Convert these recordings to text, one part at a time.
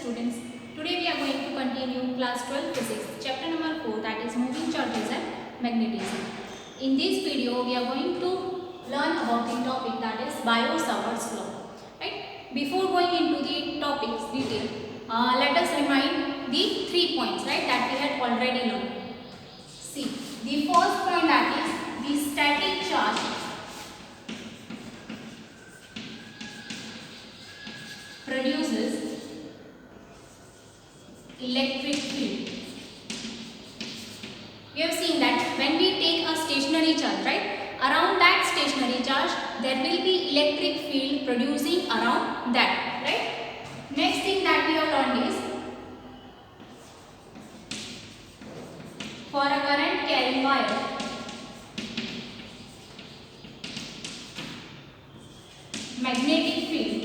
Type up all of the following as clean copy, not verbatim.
students. Today we are going to continue class 12 physics, chapter number 4, that is moving charges and magnetism. In this video we are going to learn about the topic that is Biot-Savart's law. Right? Before going into the topics detail, let us remind the 3 points, right, that we had already learned. See, the first point, that is the static charge produces electric field. We have seen that when we take a stationary charge, right, around that stationary charge there will be electric field producing around that, right. Next thing that we have learned is, for a current carrying wire, magnetic field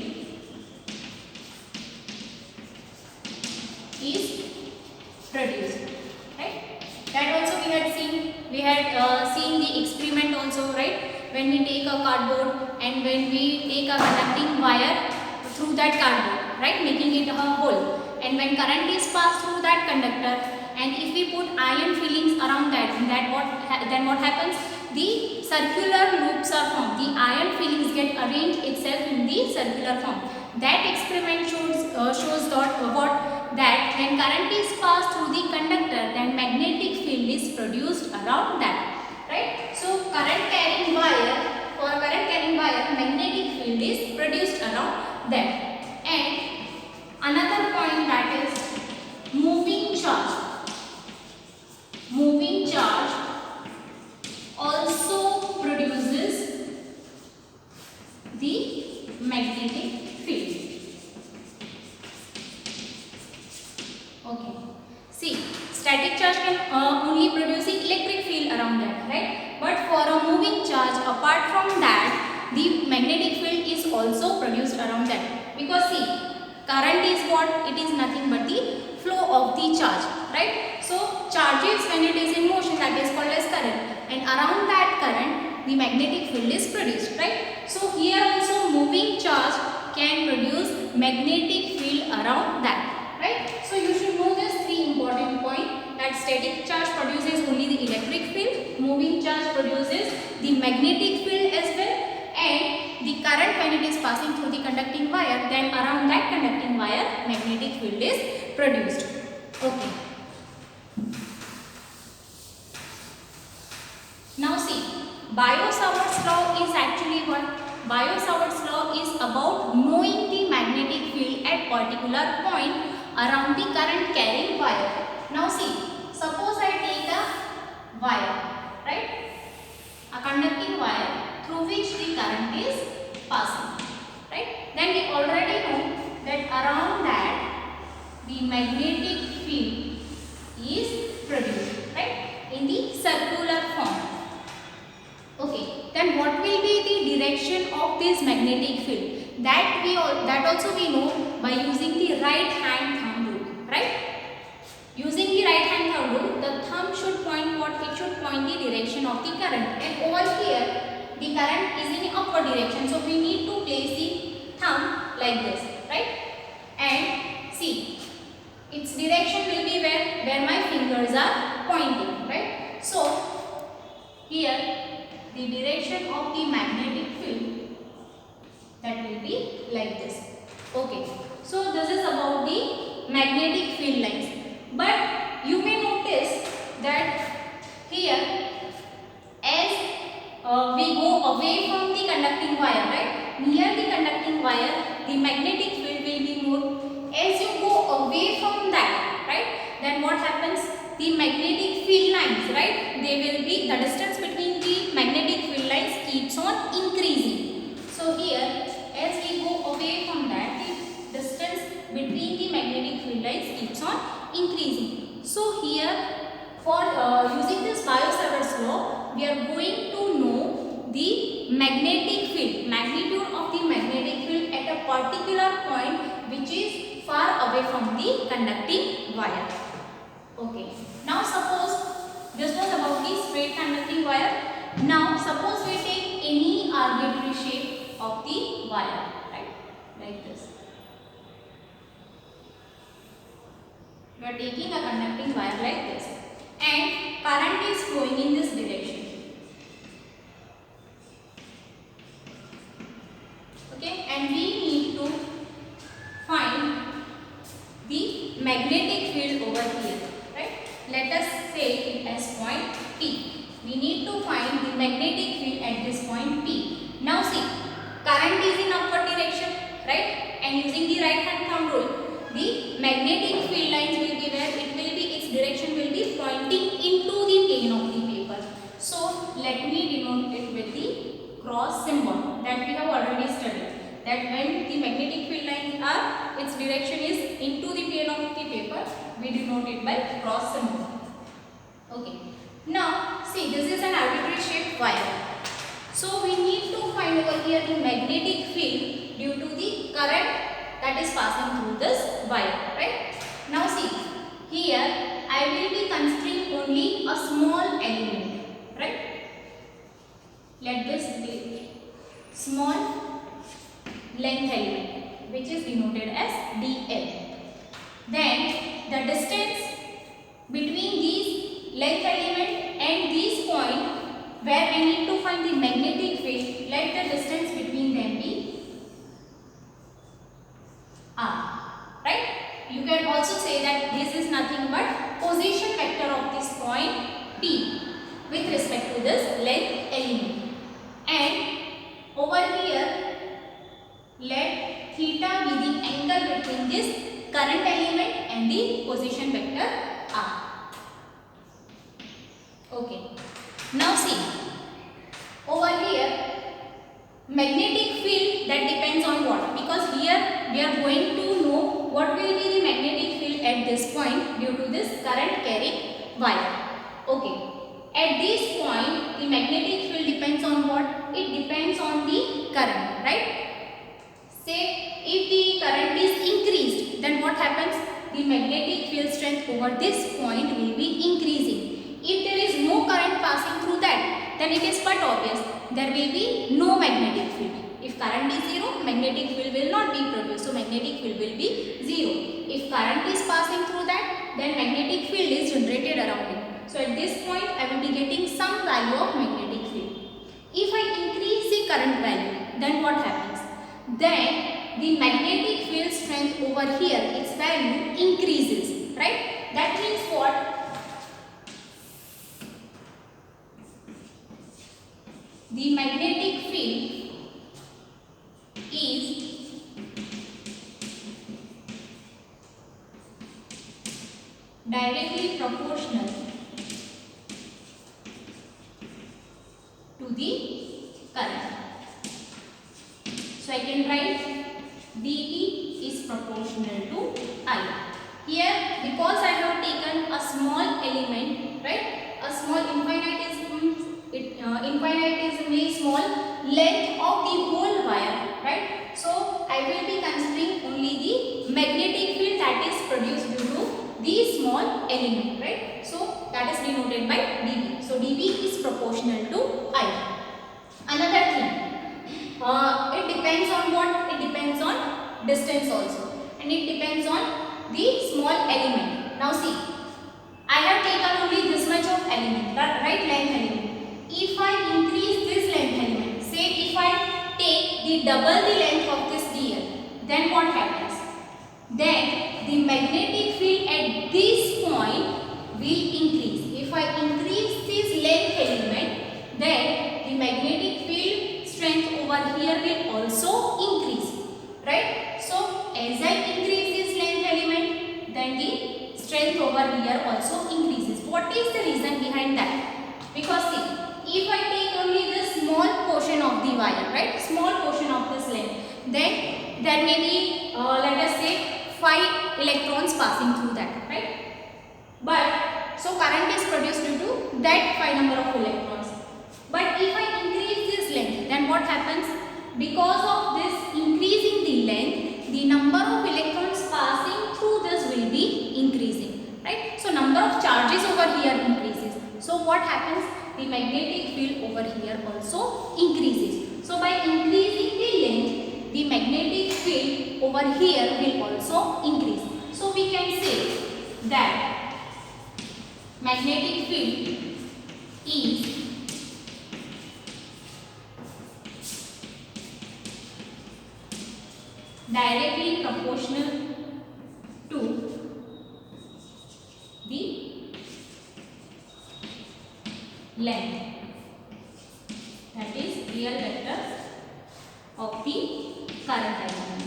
is produced, right. That also we had seen. We had seen the experiment also, right, when we take a cardboard and when we take a conducting wire through that cardboard, right, making it a hole, and when current is passed through that conductor, and if we put iron fillings around that, then what happens? The circular loops are formed. The iron fillings get arranged itself in the circular form. That experiment shows that when current is passed through the conductor, then magnetic field is produced around that, right. So for a current carrying wire, magnetic field is produced around that. And another point, that is moving charge. Moving charge also produces the magnetic field. Okay. See, static charge can only produce electric field around that, right? But for a moving charge, apart from that, the magnetic field is also produced around that. Because see, current is what? It is nothing but the flow of the charge, right? So charges, when it is in motion, that is called as current, and around that current the magnetic field is produced, right? So here also moving charge can produce magnetic field around that, right? So you should know this 3 important points, that static charge produces only the electric field, moving charge produces the magnetic field as well, and the current, when it is passing through the conducting wire, then around that conducting wire magnetic field is produced. Okay. Now see, Biot-Savart's law is actually what? Biot-Savart's law is about knowing the magnetic field at particular point around the current carrying wire. Now see, suppose I take a wire, right? A conducting wire through which the current is passing, right? Then we already know that around that the magnetic field is produced, right, in the circular form. Okay, then what will be the direction of this magnetic field? That also we know by using the right hand thumb rule, right? Using the right hand thumb rule, the thumb should point what? It should point the direction of the current. And over here, the current is in upward direction. So we need to place the thumb like this, right? And see, its direction will be where my fingers are pointing, right? So here the direction of the magnetic field, that will be like this. Okay, so this is about the magnetic field lines. But you may notice that here, as we go away from the conducting wire, right, near the conducting wire the magnetic field will be more. As you go away from that, right, then what happens? The magnetic field lines, right, they will be, the distance between the magnetic field lines keeps on increasing. So here, as we go away from that, the distance between the magnetic field lines keeps on increasing. So here, for using this Biot-Savart's law, we are going to know the magnetic field, magnitude of the magnetic field at a particular point which is far away from the conducting wire. Okay. Now suppose this was about the straight conducting wire. Now suppose we take any arbitrary shape of the wire, right, like this. You are taking a conducting wire like this and current is flowing in this direction. Okay, and we need to find the magnetic field over here, right? Let us say it as point P. We need to find the magnetic field at this point P. Now see, current is in upward direction, right? And using the right hand thumb rule, the magnetic field lines will be where it will be, its direction will be pointing into the plane of the paper. So let me denote it with the cross symbol that we have already studied. That when the magnetic field lines are, its direction is into the plane of the paper, we denote it by cross symbol. Okay. Now see, this is an arbitrary shaped wire. So we need to find over here the magnetic field due to the current that is passing through this wire, right? Now see, here I will be considering only a small element, right? Let this be small length element, which is denoted as dl. Then the distance between these length element and this point where I need to find the magnetic field, let the distance between them be r, right? You can also say that this is nothing but position vector of this point P with respect to this length element. And over here, let theta be the angle between this current element and the position vector r. Okay. Now see, over here, magnetic field that depends on what? Because here we are going to know what will be the magnetic field at this point due to this current carrying wire. Okay. At this point, the magnetic field depends on what? It depends on the current, right? Say, if the current is increased, then what happens? The magnetic field strength over this point will be increasing. If there is no current passing through that, then it is quite obvious there will be no magnetic field. If current is 0, magnetic field will not be produced. So magnetic field will be 0. If current is passing through that, then magnetic field is generated around it. So at this point, I will be getting some value of magnetic field. If I increase the current value, then what happens? Then the magnetic field strength over here, its value increases, right? That means what? The magnetic field is directly proportional to the current. So I can write dt is proportional to I. Here, because I have taken a small element, right? A small infinitesimally small length of the whole wire, right? So I will be considering only the magnetic field that is produced due to the small element, right? So that is denoted by dB. So dB is proportional to I. Another thing, it depends on what? It depends on distance also, and it depends on the small element. Now see, I have taken only this much of element, right? Length element. If I increase this length element, say if I take the double the length of this dl, then what happens? Then the magnetic field at this point will increase. If I increase this length element, then the magnetic field strength over here will also increase, right? So as I increase this length element, then the strength over here also increases. What is the reason behind that? Because see, if I take only this small portion of the wire, right, small portion of this length, then there may be, let us say, 5 electrons passing through that, right? But, so current is produced due to that 5 number of electrons. But if I increase this length, then what happens? Because of this increasing the length, the number of electrons passing through this will be increasing, right? So number of charges over here increases. So what happens? The magnetic field over here also increases. So by increasing the length, the magnetic field over here will also increase. So we can say that magnetic field is directly proportional to the length, that is real vector of the current element.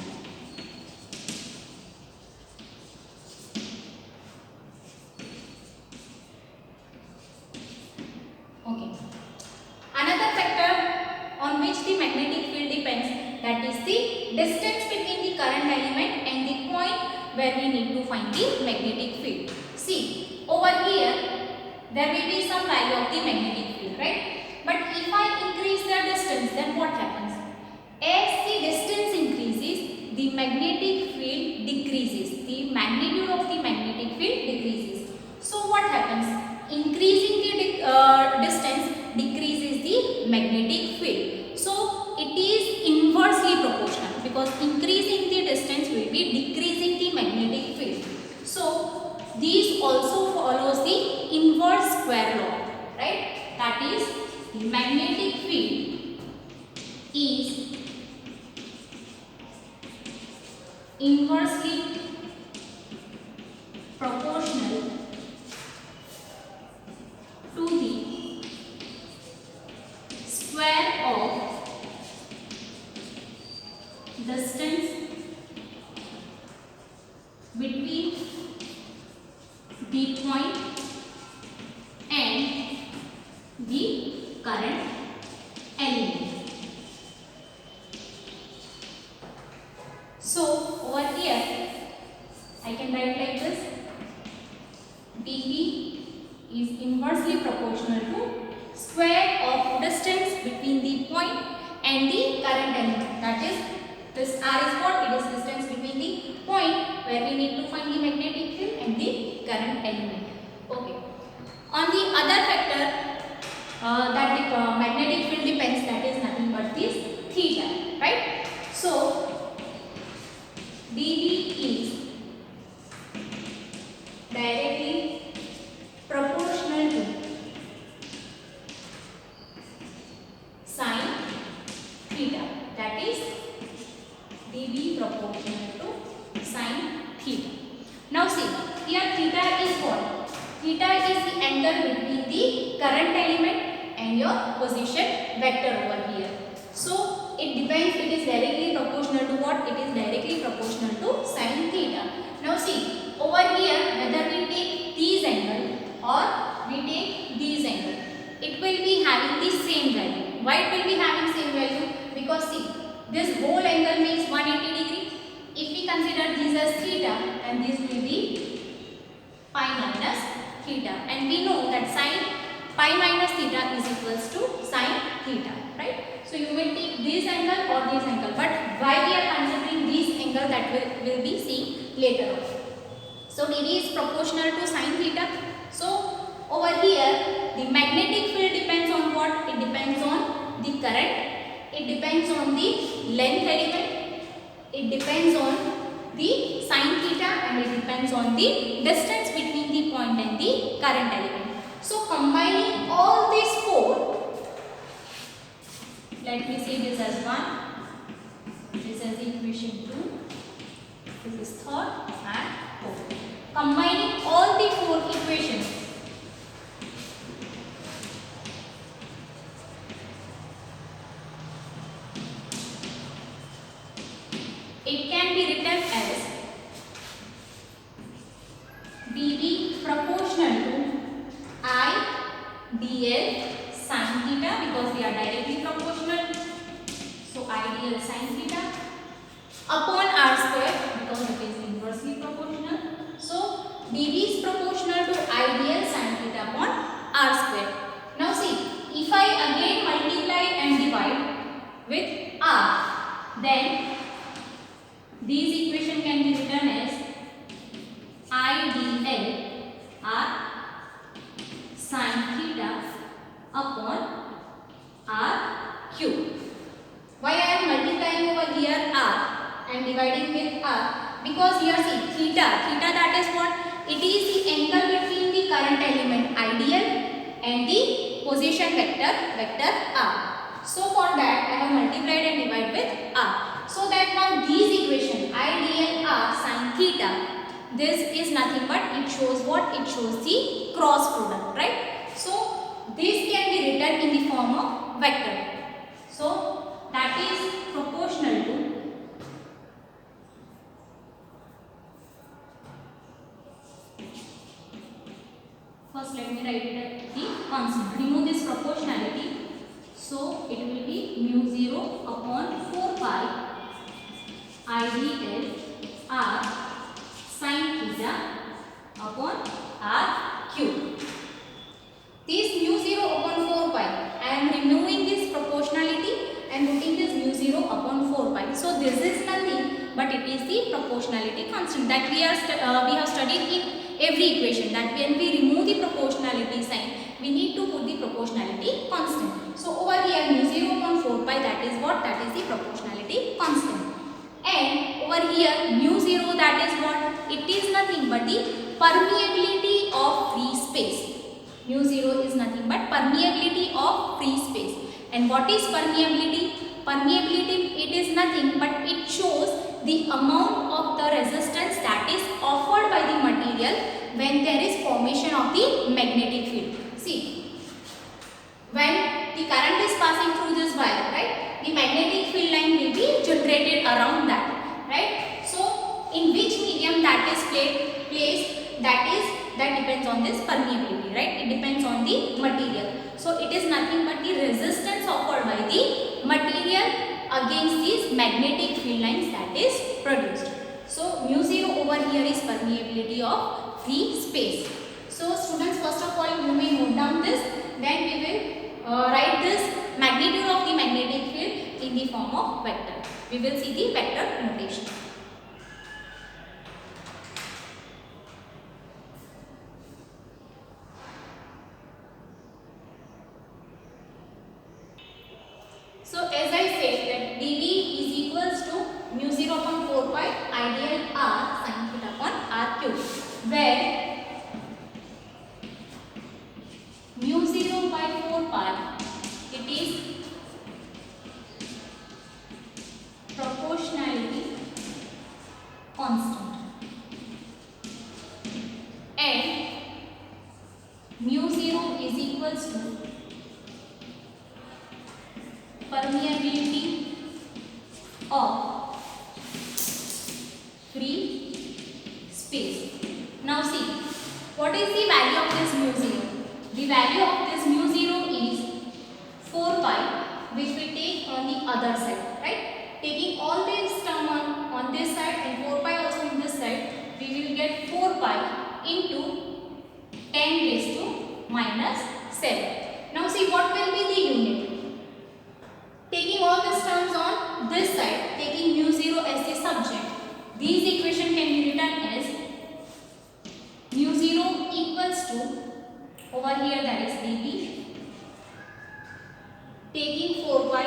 Okay. Another factor on which the magnetic field depends, that is the distance between the current element and the point where we need to find the magnetic field. See, over here there will be some value of the magnetic field, right? But if I increase the distance, then what happens? As the distance increases, the magnetic field decreases. The magnitude of the magnetic field decreases. So what happens? Increasing the distance decreases the magnetic field. So it is inversely proportional, because increasing the distance will be decreasing the magnetic field. So these also follows the inverse square law, right? That is, the magnetic field is inversely proportional to the square of distance between the point and the current element. So over here I can write like this: dV is inversely proportional to square of distance between the point and the current element. That is, this R is what? It is distance between the point where we need to find the magnetic field and the current element. Okay. On the other factor that the magnetic field depends, that is nothing but this theta, right? So dV is directly proportional to sine theta, that is dV proportional to sine theta. Now see, here theta is what? Theta is the angle between the current element and your position vector over here. So it depends, it is directly proportional to what? It is directly proportional to sine theta. Now see, over here whether we take these angle or we take these angle, it will be having the same value. Why it will be having same value? Because see, this whole angle makes 180 degree. If we consider these as theta, then this will be pi minus theta, and we know that sine pi minus theta is equals to sine theta, right? So you will take this angle or this angle, but why we are considering this angle, that will be seen later on. So dV is proportional to sine theta. So over here the magnetic field depends on what? It depends on the current, it depends on the length element, it depends on the sine theta, and it depends on the distance between the point and the current element. So combining all these four, let me say this as 1, this is equation 2, this is third and fourth. Combining all the four equations, it can be written as dV proportional to I dl sin theta, because they are directly proportional. So I dl sin theta upon r square, because it is inversely proportional. So dV is proportional to I dl sin theta upon r square. Now see, if I again multiply and divide with r, then these equation can be written as I dl r sin theta upon r cube. Why I am multiplying over here r and dividing with r? Because here see, theta that is what? It is the angle between the current element ideal and the position vector r. So for that I have multiplied and divided with r. So that now these equation ideal r sin theta, this is nothing but it shows what? It shows the cross product, right? So this can be written in the form of vector. So that is proportional to first let me write it at the constant. Remove this proportionality. So it will be mu 0 upon 4 pi IDL r sin theta upon r cube. This mu 0 upon 4 pi, I am removing this proportionality and putting this mu 0 upon 4 pi. So this is nothing but it is the proportionality constant that we have studied in every equation, that when we remove the proportionality sign, we need to put the proportionality constant. So over here mu 0 upon 4 pi, that is what? That is the proportionality constant. And over here mu 0, that is what? It is nothing but the permeability of free space. Mu 0 is nothing but permeability of free space. And what is permeability? Permeability, it is nothing but it shows the amount of the resistance that is offered by the material when there is formation of the magnetic field. See, when the current is passing through this wire, right, the magnetic field line will be generated around that, right? So in which medium that is placed, that depends on this permeability, right? It depends on the material. So it is nothing but the resistance offered by the material against these magnetic field lines that is produced. So mu 0 over here is permeability of free space. So students, first of all you may note down this, then we will write this magnitude of the magnetic field in the form of vector. We will see the vector notation. So as I said that dV is equals to mu 0 upon 4 pi ideal r sin theta upon r cube, where mu 0 by 4 pi, it is proportionality constant, and mu 0 is equals to permeability of free space. Now see, what is the value of this mu 0? The value of this mu 0 is 4 pi, which we take on the other side, right? Taking all this term on this side and 4 pi also on this side, we will get 4 pi into 10 raised to minus 7. Now see, what will be the unit? Taking all these terms on this side, taking mu 0 as the subject, these equation can be written as mu 0 equals to, over here that is dV, taking 4 pi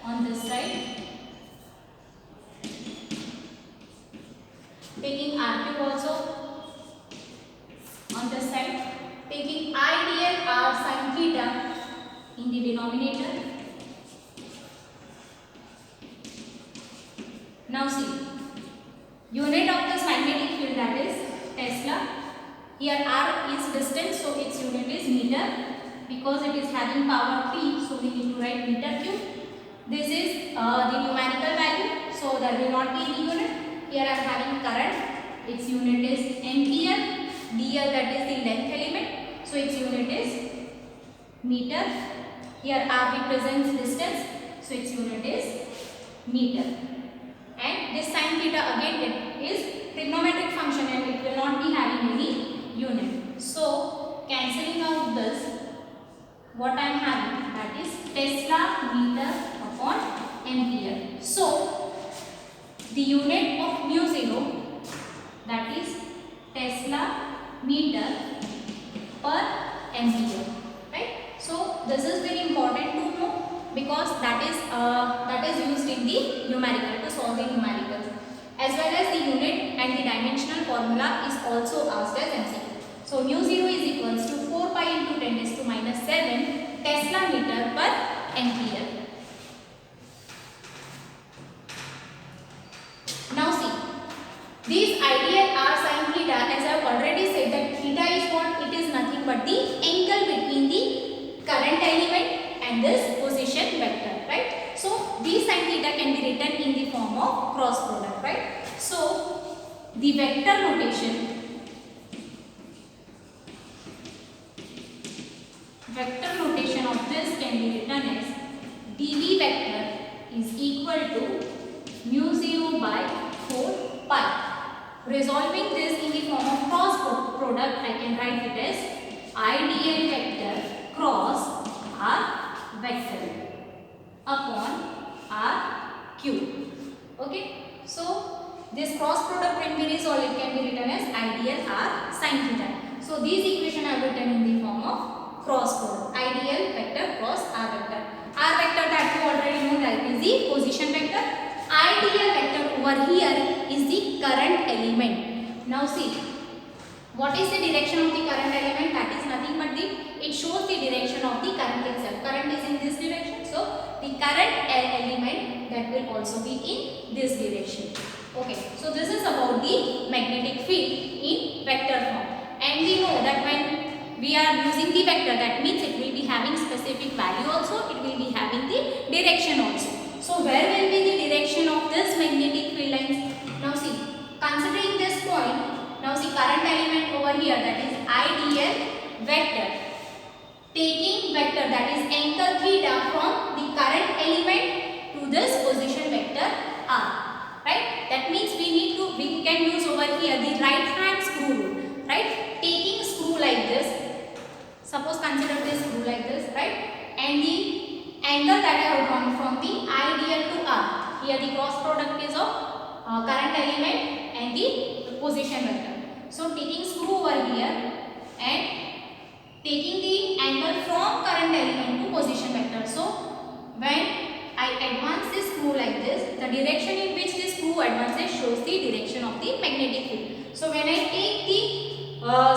on this side, taking r cube also on this side, taking ideal r sin theta in the denominator. Now see, unit of this magnetic field, that is Tesla. Here r is distance, so its unit is meter. Because it is having power p, so we need to write meter cube. This is the numerical value, so there will not be any unit. Here I am having current, its unit is ampere. dl, that is the length element, so its unit is meter. Here r represents distance, so its unit is meter. And this sin theta again, it is trigonometric function and it will not be having any unit. So cancelling out this, what I am having, that is Tesla meter upon ampere. So the unit of mu 0, that is Tesla meter per ampere, right? So this is very important to know, because that is used in the numerical, to solve the numericals, as well as the unit and the dimensional formula is also asked as MCQ. So mu 0 is equals to 4 pi into 10 raised to minus 7 Tesla meter per ampere. Now see, these ideal r sin theta, as I have already said that theta is what? It is nothing but the angle between the current element and this position vector, right? So d sin theta can be written in the form of cross product, right? So the vector notation of this can be written as dv vector is equal to mu 0 by 4 pi. Resolving this in the form of cross product, I can write it as ideal vector cross r vector upon r cube. Okay, so this cross product can be resolved, it can be written as ideal r sin theta. So these equation I have written in the form of cross product, ideal vector cross r vector. R vector that you already know, that is the position vector. Ideal vector over here is the current element. Now see, what is the direction of the current element? That is nothing but it shows the direction of the current itself. Current is in this direction, so the current element that will also be in this direction. Okay, so this is about the magnetic field in vector form. And we know that when we are using the vector, that means it will be having specific value also, it will be having the direction also. So where will be the direction of this magnetic field lines? Now see, considering this point, now see current element over here, that is ideal vector, taking vector that is angle theta from the current element to this position vector r, right? That means we can use over here the right hand screw rule, right? Taking screw like this, suppose consider this screw like this, right? And the angle that I have drawn from the ideal to r, here the cross product is of current element and the position vector. So taking screw over here and taking the angle from current element to position vector. So when I advance this screw like this, the direction in which this screw advances shows the direction of the magnetic field. So when I take the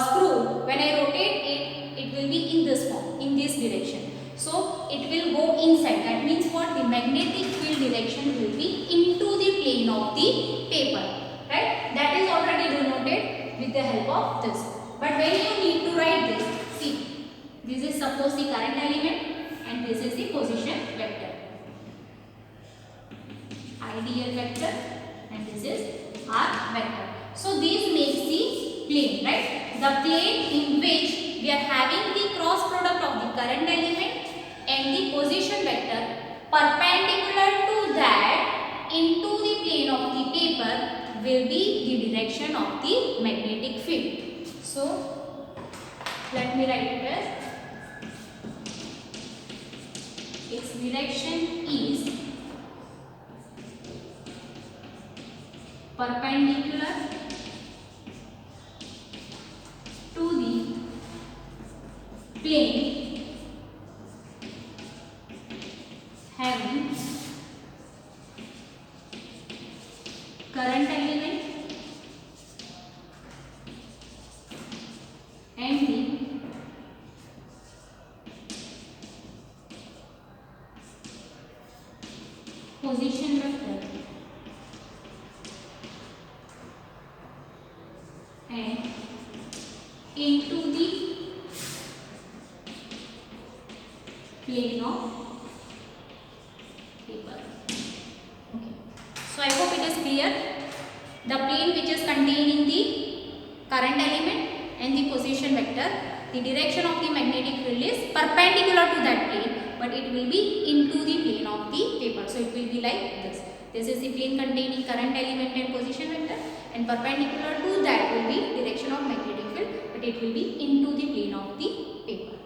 screw, when I rotate it, it will be in this form, in this direction. So it will go inside. That means what? The magnetic field direction will be into the plane of the paper, right? That is already denoted with the help of this. But when you need to write this, see, this is suppose the current element and this is the position vector. Ideal vector and this is r vector. So these makes the plane, right? The plane in which we are having the cross product of the current element and the position vector perpendicular to that into the plane of the paper will be the direction of the magnetic field. So let me write it as its direction is perpendicular to the plane having current element and the position vector and into the plane of paper. Okay. So I hope it is clear. The plane which is contained in the current element and the position vector, the direction of the magnetic field is perpendicular to that plane, but it will be into the plane of the paper. So it will be like this. This is the plane containing current element and position vector, and perpendicular to that will be direction of magnetic field, but it will be into the plane of the paper.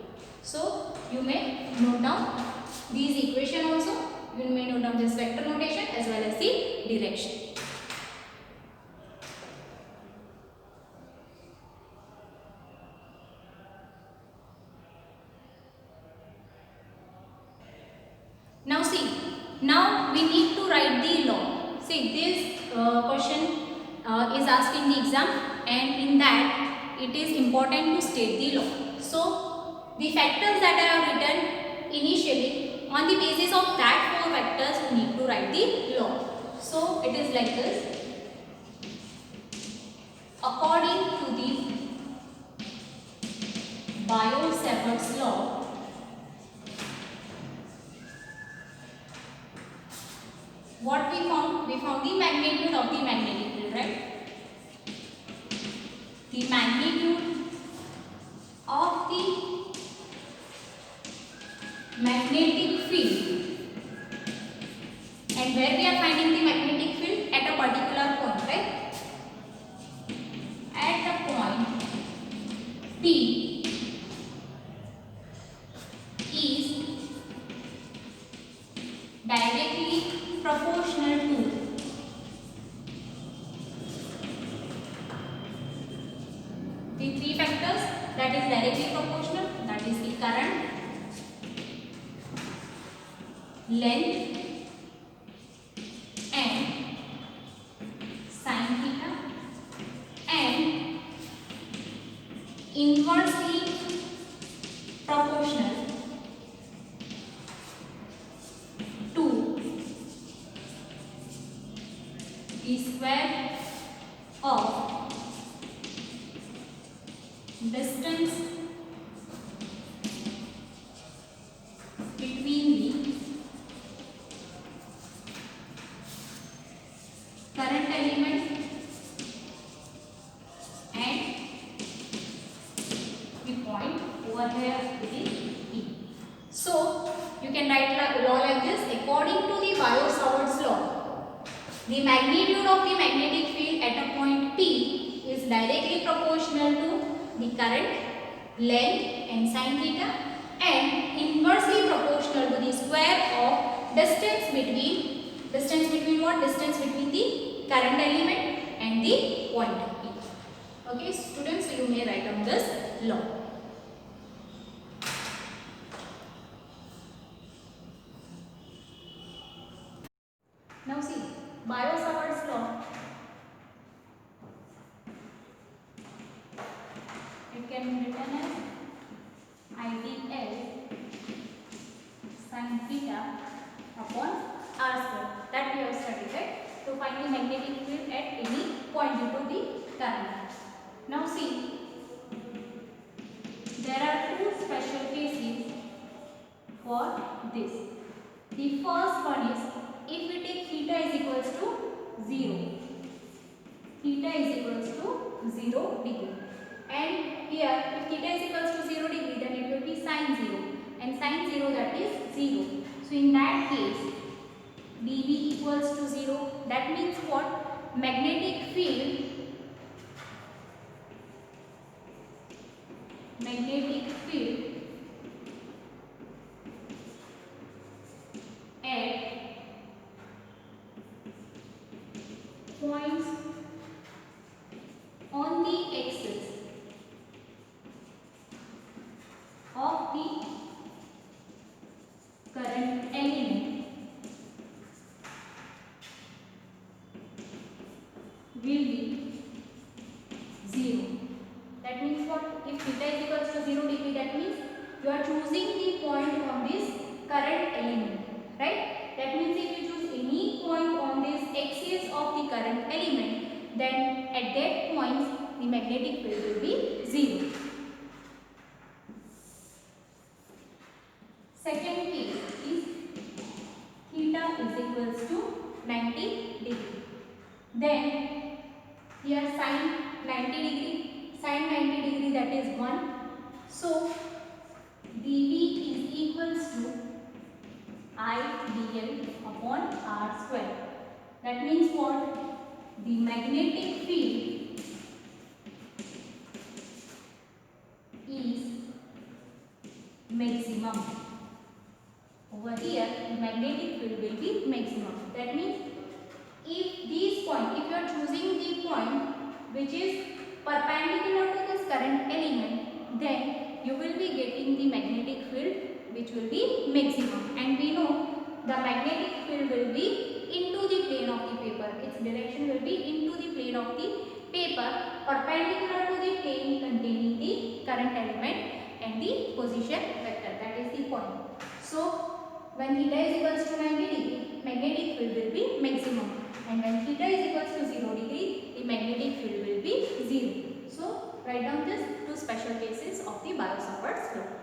So you may note down these equation also. You may note down this vector notation as well as the direction. Now see, now we need to write the law. See, this question is asked in the exam, and in that it is important to state the law. So the factors that I have written initially, on the basis of that 4 factors we need to write the law. So it is like this: according to the Biot-Savart's law, what we found? We found the magnitude of the magnetic field, right? The magnitude of the magnetic field, and where we are finding the magnetic field? At a particular point, right? At the point P is directly proportional to the 3 factors, that is directly proportional, that is the current, length and sin theta, and inversely proportional to the square of distance between the current element and the point over here, it is P. So you can write law like this: according to the Biot-Savart's law, the magnitude of the magnetic field at a point P is directly proportional to the current, length and sin theta, and inversely proportional to the square of distance between what? Distance between the current element and the point P. Okay, students, you may write on this law. Now see, Biot-Savart's law, it can be written as IDL sin theta upon r square, that we have studied, right? To find the magnetic field at any point due to the current. Now see, there are 2 special cases for this. The first one is if we take theta is equals to 0. Theta is equals to 0 degree. And here, if theta is equals to 0 degree, then it will be sin 0. And sin 0, that is 0. So in that case, dV equals to 0. That means what? Magnetic field at points on the axis of the current element will be 0. That means what? If theta is equals to 0 degree, that means you are choosing the point on this current element, right? That means if you choose any point on this axis of the current element, then at that point the magnetic field will be 0. Second case is theta is equals to 90 degree. Then here sin 90 degree, that is 1. So dV is equals to IDL upon r square. That means what? The magnetic field is maximum. Over here, the magnetic field will be maximum. That means if this point, if you are choosing the point which is perpendicular to this current element, then you will be getting the magnetic field which will be maximum. And we know the magnetic field will be into the plane of the paper. Its direction will be into the plane of the paper, perpendicular to the plane containing the current element and the position vector. That is the point. So when theta is equals to 90 degree, magnetic field will be maximum, and when theta is equals to 0 degree, the magnetic field will be 0. So write down these two special cases of the Biot-Savart's law.